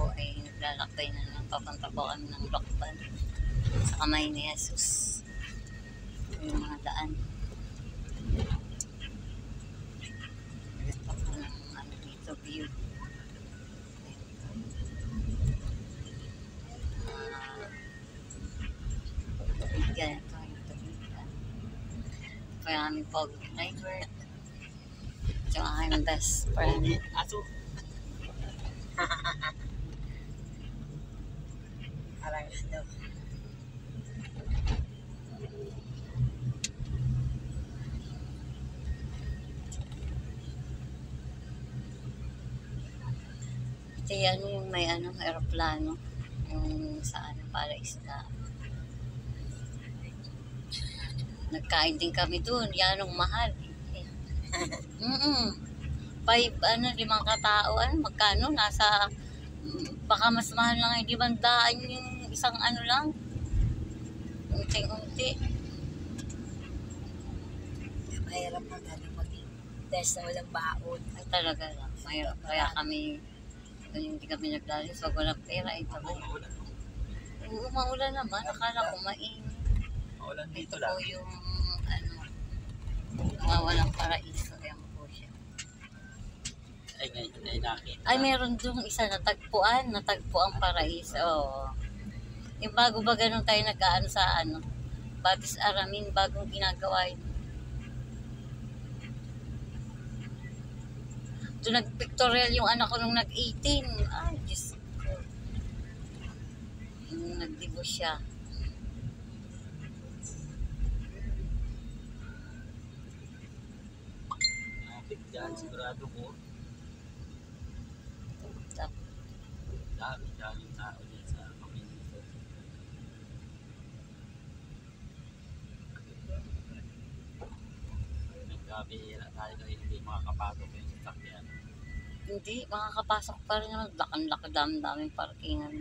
po ay naglalakbay na ng papunta po kami ng Lokban sa kamay ni Jesus. Yung mga daan. Ito po ng ano dito, view. Ganito yung tubigan. Ito yung aming pogi driver. Ito yung aking best friend. Aso. Parang ano. Ito yan yung may aeroplano. Yung sa para isda. Nagkain din kami dun. Yan ang mahal. Limang katao. Magkano? Nasa, baka mas mahal lang yung 500 yung isang lang. Unti-unti. Mahirap mag-test na walang baon. Ay talaga lang. Mahirap. Kaya kami, hindi kami naglalis. Wag walang pera. Ito ba? Oo, maulan naman. Akala ko mainit. Maulan dito Ito lang. po yung walang paraiso. Ayan po siya. Ay, ngayon ay nakita. Ay, meron doon isa natagpuan paraiso. Oo. Yung bago ba ganun tayo nag-aano sa Batis Aramin, bagong ginagawa yun. Doon nag-pictorial yung anak ko nung nag-18. Ay, Diyos ko. Yung nagdibo siya. Diyan, sigurado ko. Dami tao dyan sa community. Nagkabihira tayo na hindi makakapasok yung sasakyan. Hindi, makakapasok pa rin naman. Laki daming parkingan.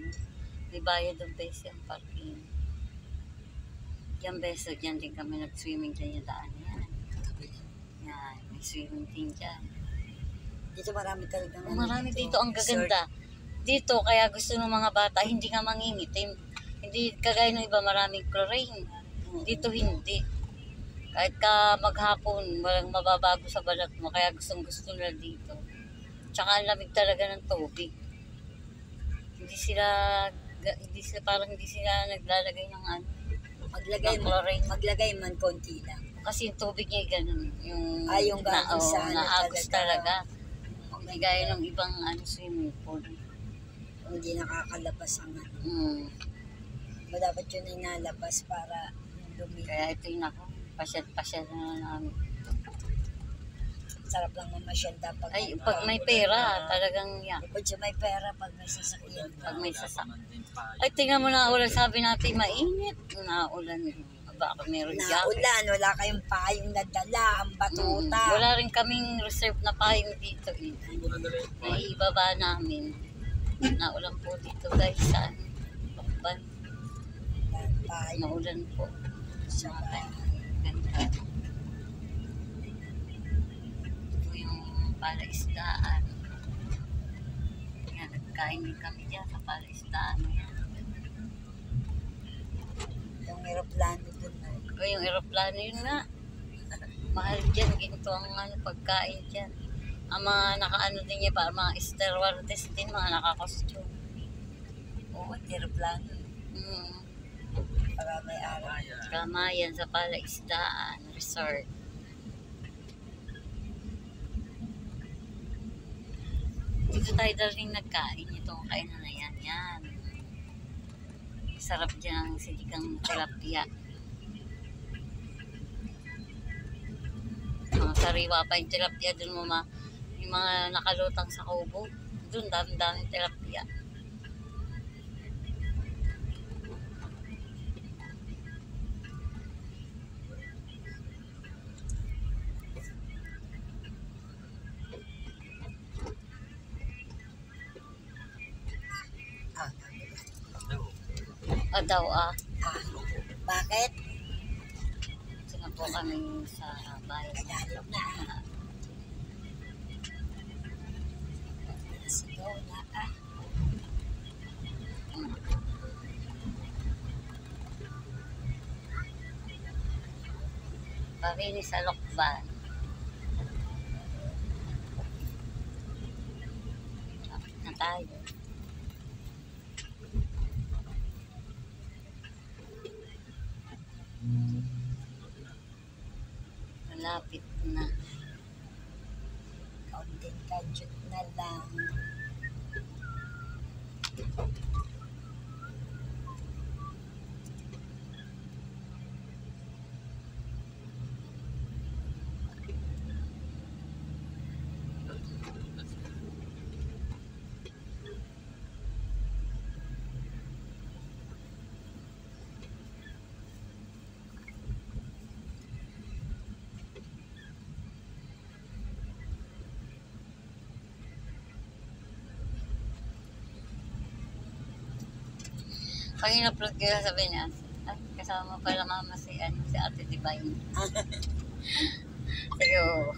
May bayad ng beses yung parking. Yan beses, dyan din kami nag-swimming dyan yung daan yan. Yan, may swimming din dyan. Dito marami talagang Marami dito ang gaganda. Dito, kaya gusto ng mga bata, hindi nga mangingitim. Hindi kagaya ng iba, maraming chlorine. Dito hindi. Kahit ka maghapon, walang mababago sa balat mo, kaya gustong-gusto nila dito. Tsaka ang lamig talaga ng tubig. Hindi sila naglalagay ng maglagay man konti lang. Kasi yung tubig niya ganun. Yung naagos talaga. Hindi gaya ng ibang swimming pool. Hindi nakakalabas ang dapat yun ay nalabas para dumi. Kaya ito yung pasyal na namin. Sarap lang mamasyal dapat. Ay, pag may pera, talagang yan. Pag siya may pera, pag may sasakyan. Pag may sasakyan. Ay, tingnan mo na ulan. Sabi natin, mainit. Naulan. Baka meron jacket. Naulan, wala kayong payong nadala, ang batuta. Wala rin kaming reserve na payong dito. Naibaba namin. Naulan po dito guys. Saan? Lokban. Maulan po. Ganda. Ito yung palaisdaan. Yan, nagkain din kami dyan sa palaisdaan. Yung aeroplano dun na. O yung aeroplano yun nga. Mahal dyan. Ginto ang pagkain dyan. Ang mga nakaano din niya para mga stewardess din, mga nakakostume. Oo, aeroplano. Para may araw. Kamayan sa Palaisdaan Resort. Dito tayo daling nagkain. Itong kainan na yan. Yan. Sarap dyan ang siligang tilapia. Mga sariwa pa yung tilapia. Doon mo yung mga nakalutang sa kubo. Doon daming tilapia. Bakit? Sina po kami sa bayan. Tagalog na. Sigaw na Parinis sa Lokban. Lapit na tayo. Malapit na. Kaunting kadyot na lang. Pag in-upload ko, sabi niya, "Ay, kasama pala mama si Ate Divine." Sige, oo.